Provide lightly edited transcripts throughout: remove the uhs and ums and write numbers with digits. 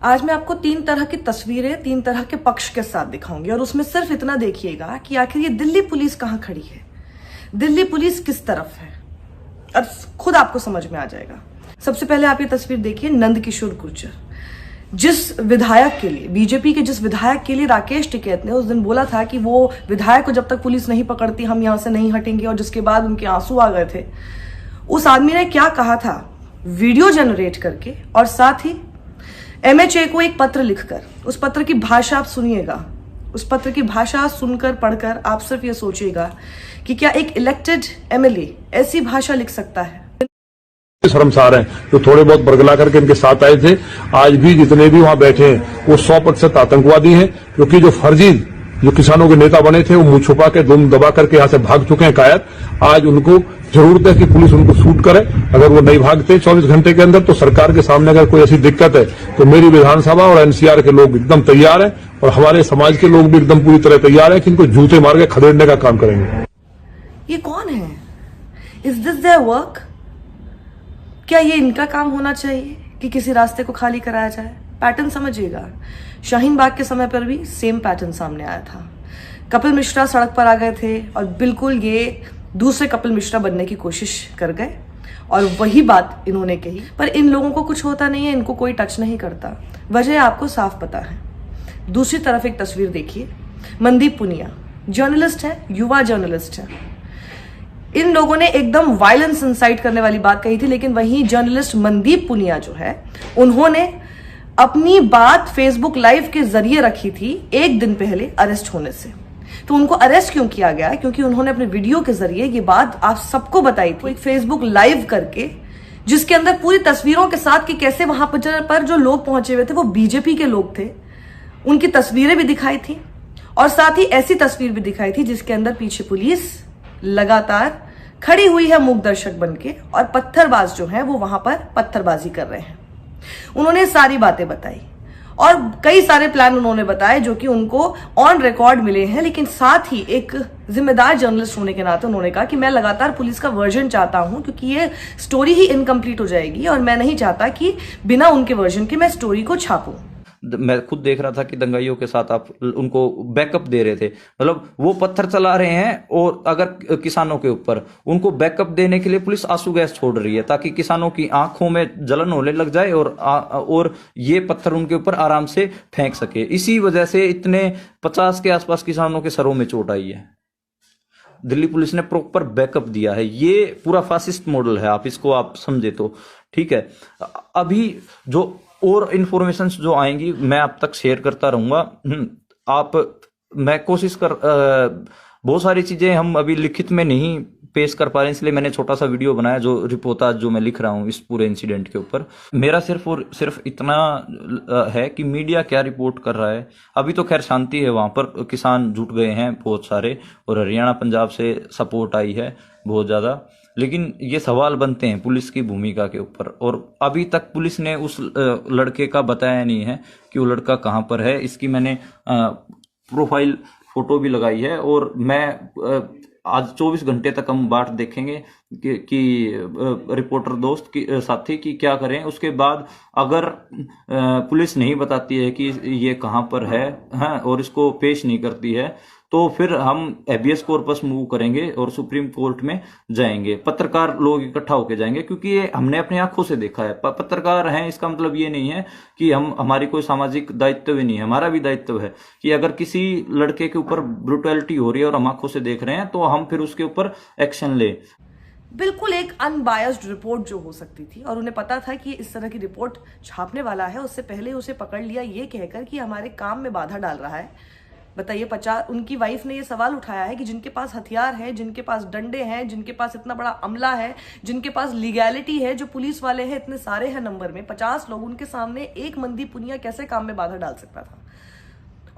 आज मैं आपको 3 तरह की तस्वीरें 3 तरह के पक्ष के साथ दिखाऊंगी और उसमें सिर्फ इतना देखिएगा कि आखिर ये दिल्ली पुलिस कहां खड़ी है, दिल्ली पुलिस किस तरफ है, और खुद आपको समझ में आ जाएगा। सबसे पहले आप ये तस्वीर देखिए, नंदकिशोर गुर्जर, जिस विधायक के लिए, बीजेपी के जिस विधायक के लिए राकेश टिकैत ने उस दिन बोला था कि वो विधायक को जब तक पुलिस नहीं पकड़ती हम यहां से नहीं हटेंगे, और जिसके बाद उनके आंसू आ गए थे, उस आदमी ने क्या कहा था वीडियो जनरेट करके, और साथ ही एमएचए को एक पत्र लिखकर, उस पत्र की भाषा आप सुनिएगा, उस पत्र की भाषा सुनकर पढ़कर आप सिर्फ ये सोचिएगा कि क्या एक इलेक्टेड एमएलए ऐसी भाषा लिख सकता है। शर्मसार हैं जो थोड़े बहुत बरगला करके इनके साथ आए थे। आज भी जितने भी वहां बैठे हैं वो 100% आतंकवादी हैं, क्योंकि जो फर्जी जो किसानों के नेता बने थे वो मुंह छुपा के दुम दबा करके यहां से भाग चुके हैं कायर। आज उनको जरूरत है कि पुलिस उनको शूट करे। अगर वो नहीं भागते 24 घंटे के अंदर तो सरकार के सामने अगर कोई ऐसी दिक्कत है तो मेरी विधानसभा और एनसीआर के लोग एकदम तैयार हैं, और हमारे समाज के लोग भी एकदम पूरी तरह तैयार हैं कि इनको जूते मार के खदेड़ने का काम करेंगे। ये कौन है? Is this their work? क्या ये इनका काम होना चाहिए कि किसी रास्ते को खाली कराया जाए? पैटर्न समझिएगा, शाहीन बाग के समय पर भी सेम पैटर्न सामने आया था। कपिल मिश्रा सड़क पर आ गए थे और बिल्कुल ये दूसरे कपिल मिश्रा बनने की कोशिश कर गए, और वही बात इन्होंने कही। पर इन लोगों को कुछ होता नहीं है, इनको कोई टच नहीं करता। वजह आपको साफ पता है। दूसरी तरफ एक तस्वीर देखिए, मनदीप पुनिया जर्नलिस्ट है, युवा जर्नलिस्ट है। इन लोगों ने एकदम वायलेंस इंसाइट करने वाली बात कही थी, लेकिन वहीं जर्नलिस्ट मनदीप पुनिया जो है, उन्होंने अपनी बात फेसबुक लाइव के जरिए रखी थी एक दिन पहले अरेस्ट होने से। तो उनको अरेस्ट क्यों किया गया? क्योंकि उन्होंने अपने वीडियो के जरिए ये बात आप सबको बताई थी, एक फेसबुक लाइव करके, जिसके अंदर पूरी तस्वीरों के साथ कि कैसे वहां पर जो लोग पहुंचे हुए थे वो बीजेपी के लोग थे, उनकी तस्वीरें भी दिखाई थी, और साथ ही ऐसी तस्वीर भी दिखाई थी जिसके अंदर पीछे पुलिस लगातार खड़ी हुई है मूक दर्शक बनके, और पत्थरबाज जो है वो वहां पर पत्थरबाजी कर रहे हैं। उन्होंने सारी बातें बताई और कई सारे प्लान उन्होंने बताए जो कि उनको ऑन रिकॉर्ड मिले हैं, लेकिन साथ ही एक जिम्मेदार जर्नलिस्ट होने के नाते उन्होंने कहा कि मैं लगातार पुलिस का वर्जन चाहता हूं, क्योंकि ये स्टोरी ही इनकम्प्लीट हो जाएगी और मैं नहीं चाहता कि बिना उनके वर्जन के मैं स्टोरी को छापूं। मैं खुद देख रहा था कि दंगाइयों के साथ आप उनको बैकअप दे रहे थे, मतलब वो पत्थर चला रहे हैं और अगर किसानों के ऊपर उनको बैकअप देने के लिए पुलिस आंसू गैस छोड़ रही है ताकि किसानों की आंखों में जलन होने लग जाए और ये पत्थर उनके ऊपर आराम से फेंक सके। इसी वजह से इतने 50 के आसपास किसानों के सरों में चोट आई है। दिल्ली पुलिस ने प्रॉपर बैकअप दिया है। ये पूरा फासिस्ट मॉडल है, आप इसको आप समझे तो ठीक है। अभी जो और इन्फॉर्मेशन जो आएंगी मैं आप तक शेयर करता रहूंगा। मैं कोशिश कर बहुत सारी चीजें हम अभी लिखित में नहीं पेश कर पा रहे हैं, इसलिए मैंने छोटा सा वीडियो बनाया जो रिपोर्टाज जो मैं लिख रहा हूं इस पूरे इंसिडेंट के ऊपर। मेरा सिर्फ और सिर्फ इतना है कि मीडिया क्या रिपोर्ट कर रहा है। अभी तो खैर शांति है, वहां पर किसान जुट गए हैं बहुत सारे, और हरियाणा पंजाब से सपोर्ट आई है बहुत ज्यादा, लेकिन ये सवाल बनते हैं पुलिस की भूमिका के ऊपर। और अभी तक पुलिस ने उस लड़के का बताया नहीं है कि वो लड़का कहां पर है। इसकी मैंने प्रोफाइल फोटो भी लगाई है, और मैं आज 24 घंटे तक हम बाट देखेंगे कि रिपोर्टर दोस्त की साथी की क्या करें। उसके बाद अगर पुलिस नहीं बताती है कि ये कहां पर है और इसको पेश नहीं करती है, तो फिर हम हैबियस कॉर्पस मूव करेंगे और सुप्रीम कोर्ट में जाएंगे। पत्रकार लोग इकट्ठा होकर जाएंगे, क्योंकि ये हमने अपनी आंखों से देखा है। पत्रकार हैं, इसका मतलब ये नहीं है कि हमारी कोई सामाजिक दायित्व भी नहीं है। हमारा भी दायित्व है कि अगर किसी लड़के के ऊपर ब्रुटैलिटी हो रही है और हम आंखों से देख रहे हैं तो हम फिर उसके ऊपर एक्शन ले। बिल्कुल एक अनबायस्ड रिपोर्ट जो हो सकती थी, और उन्हें पता था कि इस तरह की रिपोर्ट छापने वाला है, उससे पहले उसे पकड़ लिया ये कहकर कि हमारे काम में बाधा डाल रहा है। बताइए, 50 उनकी वाइफ ने ये सवाल उठाया है कि जिनके पास हथियार है, जिनके पास डंडे हैं, जिनके पास इतना बड़ा अमला है, जिनके पास लीगैलिटी है, जो पुलिस वाले हैं इतने सारे हैं नंबर में, 50 लोग, उनके सामने एक मनदीप पुनिया कैसे काम में बाधा डाल सकता था?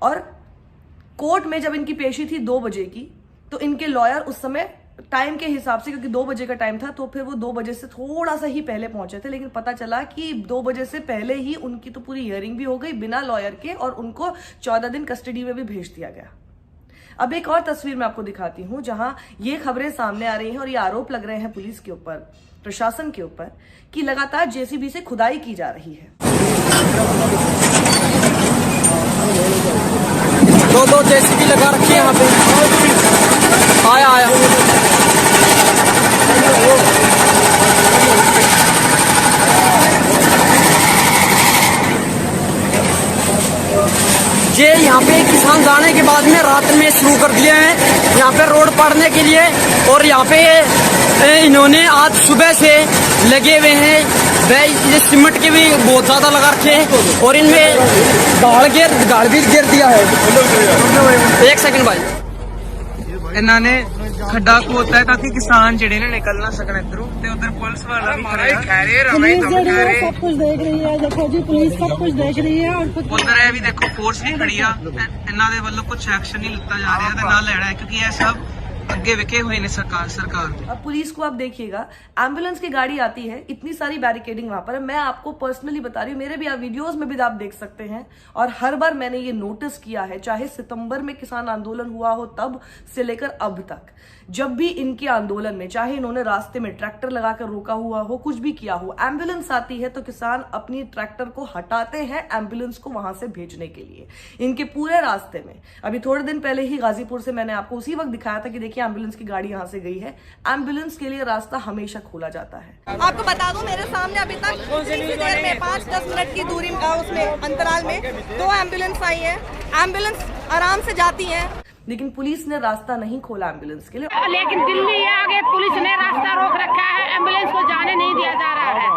और कोर्ट में जब इनकी पेशी थी 2 बजे की, तो इनके लॉयर उस समय टाइम के हिसाब से, क्योंकि 2 बजे का टाइम था, तो फिर वो 2 बजे से थोड़ा सा ही पहले पहुंचे थे, लेकिन पता चला कि 2 बजे से पहले ही उनकी तो पूरी हियरिंग भी हो गई बिना लॉयर के, और उनको 14 दिन कस्टडी में भी भेज दिया गया। अब एक और तस्वीर मैं आपको दिखाती हूं जहां ये खबरें सामने आ रही हैं और ये आरोप लग रहे हैं पुलिस के ऊपर, प्रशासन के ऊपर, कि लगातार जेसीबी से खुदाई की जा रही है। दो जेसीबी लगा रखी है यहाँ पे। आया ये यहाँ पे किसान जाने के बाद में रात में शुरू कर दिए हैं यहाँ पे रोड पाड़ने के लिए। और यहाँ पे इन्होंने आज सुबह से लगे हुए हैं। ये सीमेंट के भी बहुत ज्यादा लगा रखे हैं और इनमें गाड़ भी गिर दिया है। एक सेकंड भाई, ਇਹਨਾਂ ਨੇ ਖੱਡਾ ਖੋਤਾ ताकि किसान ਜਿਹੜੇ ਨੇ ਨਿਕਲ ਨਾ ਸਕਣ ਇਧਰੋਂ ਤੇ ਉਧਰ ਪੁਲਿਸ ਵਾਲਾ ਵੀ ਖੜਿਆ पुलिस सब कुछ देख रही है। देखो जी, पुलिस सब कुछ देख रही है। और ਉਧਰ ਇਹ ਵੀ ਦੇਖੋ ਫੋਰਸ ਵੀ ਖੜੀ ਆ। ਇਹਨਾਂ ਦੇ ਵੱਲੋਂ ਕੁਝ ਐਕਸ਼ਨ ਨਹੀਂ ਲਿੱਤਾ ਜਾ ਰਿਹਾ ਤੇ ਨਾ ਲੈਣਾ ਹੈ क्योंकि ਇਹ ਸਭ ਅੱਗੇ ਵਿਕੇ ਹੋਏ ਨੇ सरकार। अब पुलिस को आप देखिएगा, एम्बुलेंस की गाड़ी आती है, इतनी सारी बैरिकेडिंग वहां पर है। मैं आपको पर्सनली बता रही हूँ, मेरे भी आप वीडियोस में भी आप देख सकते हैं। और हर बार मैंने ये नोटिस किया है, चाहे सितंबर में किसान आंदोलन हुआ हो तब से लेकर अब तक, जब भी इनके आंदोलन में, चाहे इन्होंने रास्ते में ट्रैक्टर लगाकर रोका हुआ हो, कुछ भी किया हो, एम्बुलेंस आती है तो किसान अपनी ट्रैक्टर को हटाते हैं एम्बुलेंस को वहां से भेजने के लिए। इनके पूरे रास्ते में अभी थोड़े दिन पहले ही गाजीपुर से मैंने आपको उसी वक्त दिखाया था कि देखिए एम्बुलेंस की गाड़ी यहां से गई है। एम्बुलेंस के लिए रास्ता हमेशा खोला जाता है। आपको बता दूं, मेरे सामने अभी तक इतनी देर में 5-10 मिनट की दूरी उसमें अंतराल में 2 एम्बुलेंस आई है। एम्बुलेंस आराम से जाती है, लेकिन पुलिस ने रास्ता नहीं खोला एम्बुलेंस के लिए। लेकिन दिल्ली आगे पुलिस ने रास्ता रोक रखा है, एम्बुलेंस को जाने नहीं दिया जा रहा है।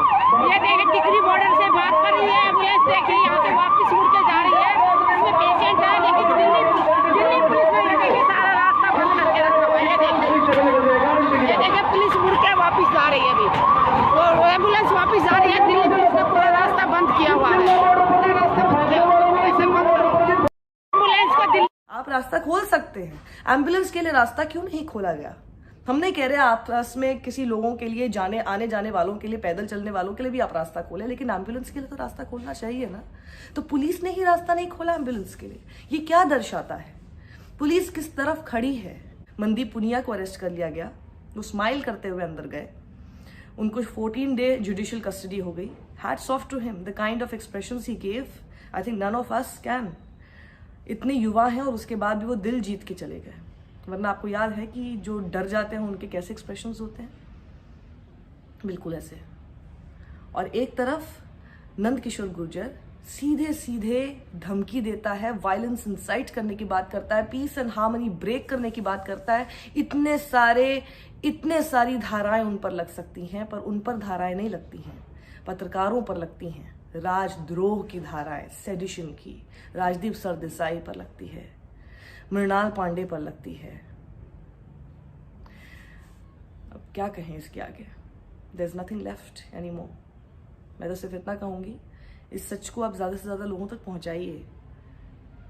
ये देखिए, टिकरी बॉर्डर से बात कर रही है एम्बुलेंस, देखिए यहाँ से वापस मुड़ के जा रही है। इसमें पेशेंट है, लेकिन दिल्ली पुलिस ने देखिए सारा रास्ता बंद करके रखा हुआ है। ये देखिए पुलिस मुड़ के वापस जा रही है अभी, और एम्बुलेंस वापस जा रही है। दिल्ली पुलिस ने पूरा रास्ता बंद किया हुआ है। आप रास्ता खोल सकते हैं, एम्बुलेंस के लिए रास्ता क्यों नहीं खोला गया? हम नहीं कह रहे आपस में किसी लोगों के लिए, आने जाने वालों के लिए, पैदल चलने वालों के लिए भी आप रास्ता खोले, लेकिन एम्बुलेंस के लिए तो रास्ता खोलना चाहिए ना। तो पुलिस ने ही रास्ता नहीं खोला एम्बुलेंस के लिए। ये क्या दर्शाता है? पुलिस किस तरफ खड़ी है? मनदीप पुनिया को अरेस्ट कर लिया गया, वो स्माइल करते हुए अंदर गए, उनको 14 डे जुडिशियल कस्टडी हो गई। Hats off to him, the kind of expressions he gave, I think none of us can. इतने युवा हैं और उसके बाद भी वो दिल जीत के चले गए। वरना आपको याद है कि जो डर जाते हैं उनके कैसे एक्सप्रेशंस होते हैं, बिल्कुल ऐसे। और एक तरफ नंद किशोर गुर्जर सीधे सीधे धमकी देता है, वायलेंस इंसाइट करने की बात करता है, पीस एंड हार्मनी ब्रेक करने की बात करता है। इतने सारी धाराएं उन पर लग सकती हैं, पर उन पर धाराएं नहीं लगती हैं, पत्रकारों पर लगती हैं। राजद्रोह की धाराएं, सेडिशन की, राजदीप सरदेसाई पर लगती है, मृणाल पांडे पर लगती है। अब क्या कहें इसके आगे? There is nothing left any more. मैं तो सिर्फ इतना कहूंगी, इस सच को आप ज्यादा से ज्यादा लोगों तक पहुंचाइए,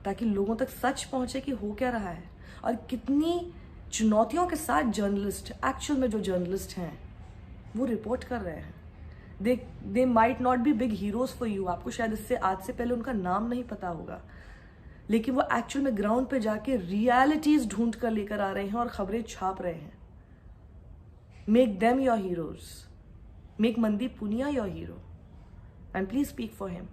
ताकि लोगों तक सच पहुंचे कि हो क्या रहा है और कितनी चुनौतियों के साथ जर्नलिस्ट, एक्चुअल में जो जर्नलिस्ट हैं वो रिपोर्ट कर रहे हैं। They might not be big heroes for you. आपको शायद इससे आज से पहले उनका नाम नहीं पता होगा, लेकिन वो एक्चुअल में ग्राउंड पे जाके रियलिटीज ढूंढ कर लेकर आ रहे हैं और खबरें छाप रहे हैं। Make them your heroes, make Mandeep Punia your hero, and please speak for him.